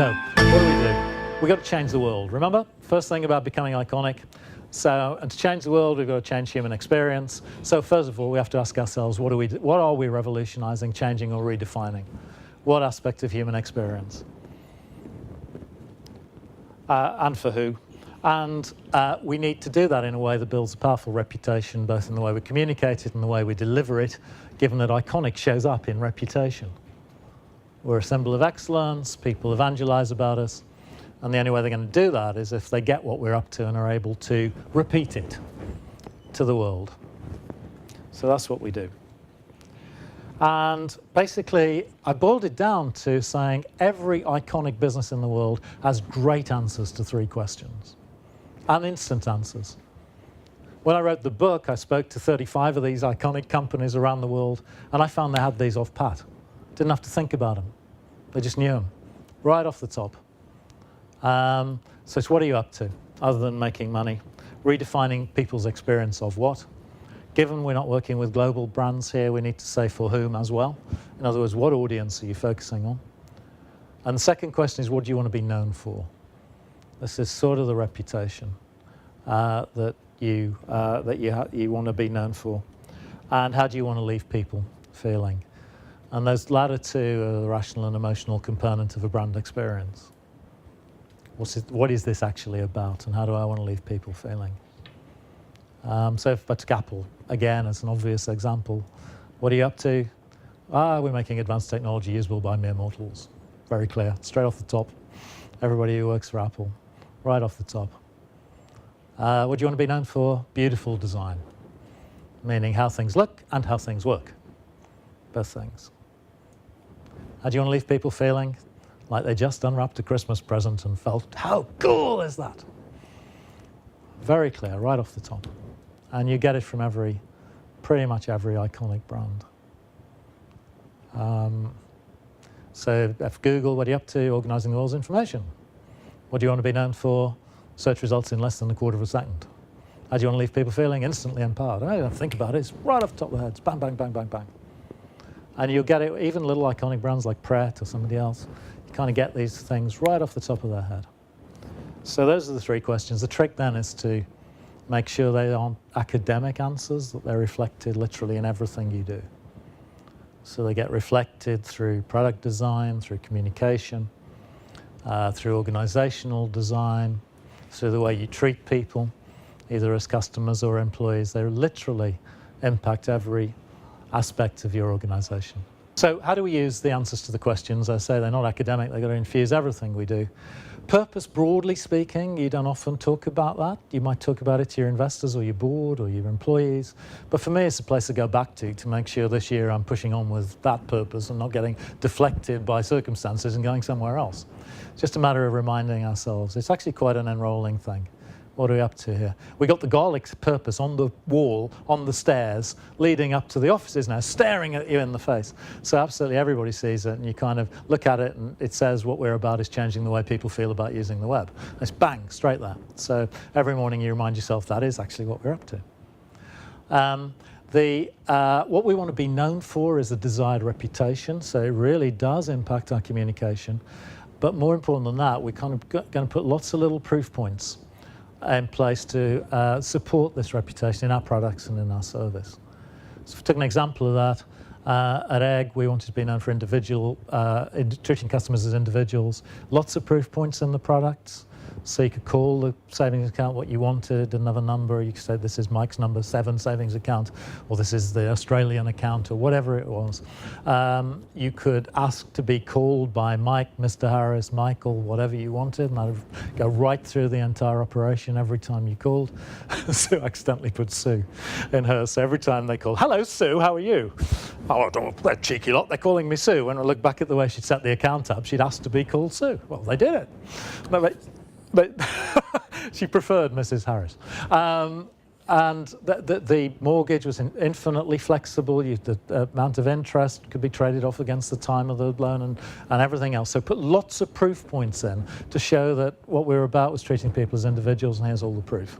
So, what do? We've got to change the world. Remember, first thing about becoming iconic. So, and to change the world, we've got to change human experience. So, first of all, we have to ask ourselves, what are we revolutionizing, changing, or redefining? What aspect of human experience? And for who? And we need to do that in a way that builds a powerful reputation, both in the way we communicate it and the way we deliver it, given that iconic shows up in reputation. We're a symbol of excellence, people evangelize about us, and the only way they're going to do that is if they get what we're up to and are able to repeat it to the world. So that's what we do. And basically, I boiled it down to saying every iconic business in the world has great answers to 3 questions, and instant answers. When I wrote the book, I spoke to 35 of these iconic companies around the world, and I found they had these off pat. Didn't have to think about them. They just knew them, right off the top. So it's what are you up to, other than making money? Redefining people's experience of what? Given we're not working with global brands here, we need to say for whom as well. In other words, what audience are you focusing on? And the second question is, what do you want to be known for? This is sort of the reputation that you want to be known for. And how do you want to leave people feeling? And those latter two are the rational and emotional component of a brand experience. What is this actually about, and how do I want to leave people feeling? So if I took Apple, again, as an obvious example, what are you up to? We're making advanced technology usable by mere mortals. Very clear, straight off the top. Everybody who works for Apple, right off the top. What do you want to be known for? Beautiful design, meaning how things look and how things work. Both things. How do you want to leave people feeling? Like they just unwrapped a Christmas present and felt, how cool is that? Very clear, right off the top. And you get it from pretty much every iconic brand. So if Google, what are you up to? Organizing the world's information. What do you want to be known for? Search results in less than a quarter of a second. How do you want to leave people feeling? Instantly empowered. I don't have to think about it. It's right off the top of their heads. Bang, bang, bang, bang, bang. And you'll get it, even little iconic brands like Pret or somebody else, you kind of get these things right off the top of their head. So those are the 3 questions. The trick then is to make sure they aren't academic answers, that they're reflected literally in everything you do. So they get reflected through product design, through communication, through organizational design, through the way you treat people, either as customers or employees. They literally impact every aspect of your organization. So how do we use the answers to the questions? I say they're not academic, they've got to infuse everything we do. Purpose, broadly speaking, you don't often talk about that. You might talk about it to your investors or your board or your employees. But for me, it's a place to go back to make sure this year I'm pushing on with that purpose and not getting deflected by circumstances and going somewhere else. It's just a matter of reminding ourselves. It's actually quite an enrolling thing. What are we up to here? We got the Garlik purpose on the wall, on the stairs, leading up to the offices now, staring at you in the face. So absolutely everybody sees it, and you kind of look at it, and it says what we're about is changing the way people feel about using the web. And it's bang, straight there. So every morning you remind yourself that is actually what we're up to. What we want to be known for is a desired reputation, so it really does impact our communication. But more important than that, we're kind of going to put lots of little proof points in place to support this reputation in our products and in our service. So if we took an example of that, at Egg, we wanted to be known for treating customers as individuals. Lots of proof points in the products. So you could call the savings account what you wanted, another number. You could say, this is Mike's number 7 savings account, or this is the Australian account, or whatever it was. You could ask to be called by Mike, Mr. Harris, Michael, whatever you wanted, and that would go right through the entire operation every time you called. Sue accidentally put Sue in hers. So every time they call, hello, Sue, how are you? Oh, they're cheeky lot, they're calling me Sue. When I look back at the way she'd set the account up, she'd asked to be called Sue. Well, they did it. But she preferred Mrs. Harris. And the mortgage was infinitely flexible. The amount of interest could be traded off against the time of the loan and everything else. So put lots of proof points in to show that what we were about was treating people as individuals, and here's all the proof.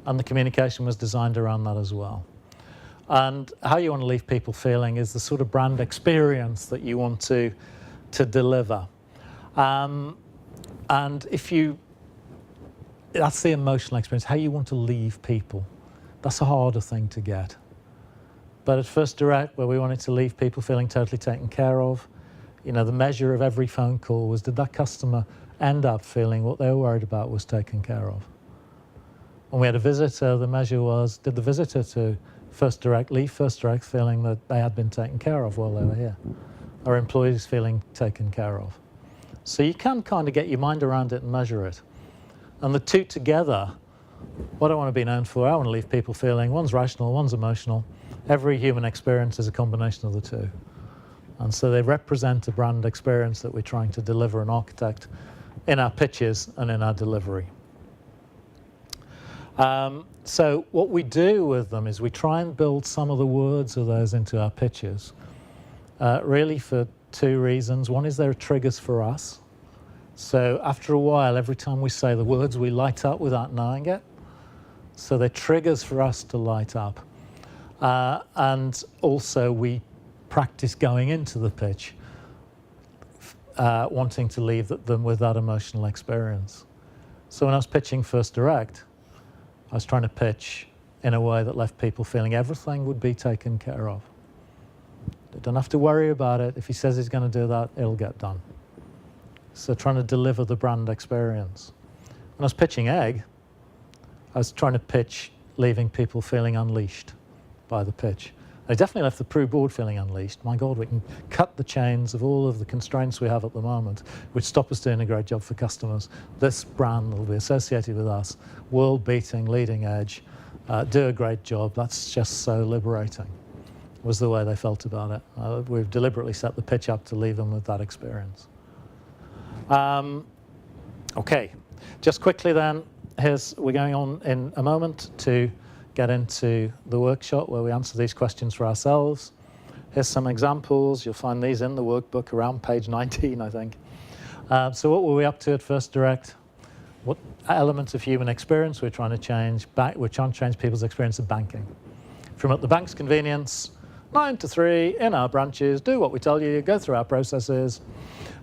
And the communication was designed around that as well. And how you want to leave people feeling is the sort of brand experience that you want to deliver. And that's the emotional experience, how you want to leave people. That's a harder thing to get. But at Firstdirect, where we wanted to leave people feeling totally taken care of, the measure of every phone call was, did that customer end up feeling what they were worried about was taken care of? When we had a visitor, the measure was, did the visitor to Firstdirect leave Firstdirect feeling that they had been taken care of while they were here? Are employees feeling taken care of? So you can kind of get your mind around it and measure it. And the two together, what I want to be known for, I want to leave people feeling, one's rational, one's emotional. Every human experience is a combination of the two. And so they represent a brand experience that we're trying to deliver and architect in our pitches and in our delivery. So what we do with them is we try and build some of the words of those into our pitches, really for two reasons. One is they're triggers for us. So after a while, every time we say the words, we light up without knowing it. So they're triggers for us to light up. And also we practice going into the pitch, wanting to leave them with that emotional experience. So when I was pitching Firstdirect, I was trying to pitch in a way that left people feeling everything would be taken care of. They don't have to worry about it. If he says he's going to do that, it'll get done. So trying to deliver the brand experience. When I was pitching Egg, I was trying to pitch leaving people feeling unleashed by the pitch. I definitely left the Pru board feeling unleashed. My God, we can cut the chains of all of the constraints we have at the moment, which stop us doing a great job for customers. This brand will be associated with us, world-beating, leading edge, do a great job. That's just so liberating, was the way they felt about it. We've deliberately set the pitch up to leave them with that experience. Okay, just quickly then, we're going on in a moment to get into the workshop where we answer these questions for ourselves. Here's some examples. You'll find these in the workbook around page 19, I think. So what were we up to at Firstdirect? What elements of human experience we're trying to change? We're trying to change people's experience of banking. From at the bank's convenience, 9 to 3 in our branches, do what we tell you, go through our processes,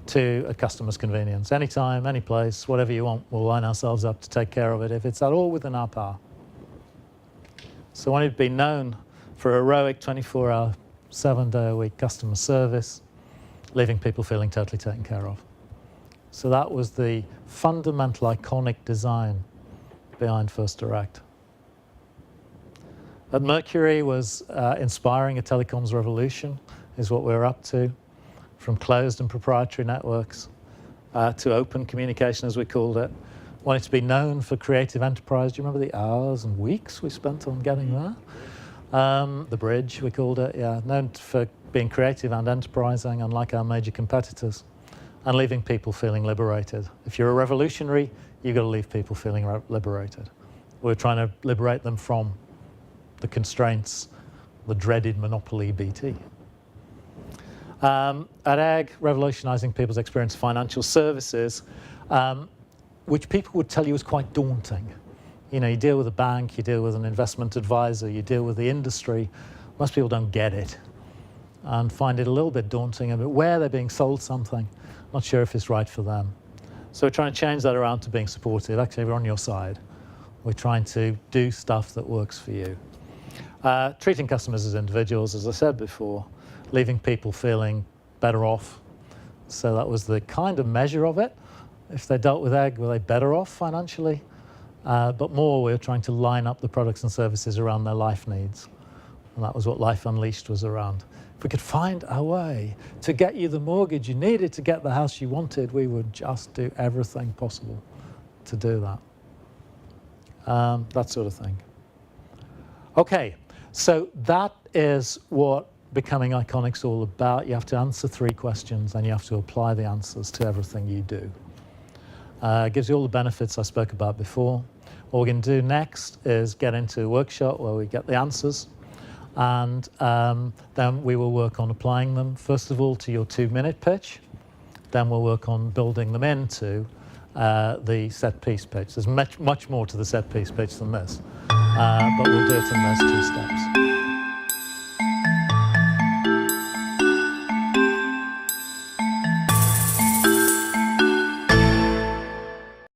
to a customer's convenience. Anytime, any place, whatever you want, we'll line ourselves up to take care of it if it's at all within our power. So I wanted to be known for heroic 24-hour, 7-day-a-week customer service, leaving people feeling totally taken care of. So that was the fundamental iconic design behind Firstdirect. At Mercury was inspiring a telecoms revolution, is what we're up to, from closed and proprietary networks to open communication, as we called it. Wanted to be known for creative enterprise. Do you remember the hours and weeks we spent on getting there? The bridge, we called it, yeah. Known for being creative and enterprising, unlike our major competitors, and leaving people feeling liberated. If you're a revolutionary, you've got to leave people feeling liberated. We're trying to liberate them from the constraints, the dreaded monopoly BT. At Egg, revolutionizing people's experience of financial services, which people would tell you is quite daunting. You know, you deal with a bank, you deal with an investment advisor, you deal with the industry. Most people don't get it and find it a little bit daunting about where they're being sold something, not sure if it's right for them. So we're trying to change that around to being supportive. Actually, we're on your side. We're trying to do stuff that works for you. Treating customers as individuals, as I said before, leaving people feeling better off. So that was the kind of measure of it. If they dealt with Egg, were they better off financially? But more, we were trying to line up the products and services around their life needs. And that was what Life Unleashed was around. If we could find a way to get you the mortgage you needed to get the house you wanted, we would just do everything possible to do that. That sort of thing. Okay, so that is what becoming iconic's all about. You have to answer 3 questions and you have to apply the answers to everything you do. It gives you all the benefits I spoke about before. What we're going to do next is get into a workshop where we get the answers, and then we will work on applying them, first of all, to your 2-minute pitch. Then we'll work on building them into the set-piece pitch. There's much more to the set-piece pitch than this, but we'll do it in those 2 steps.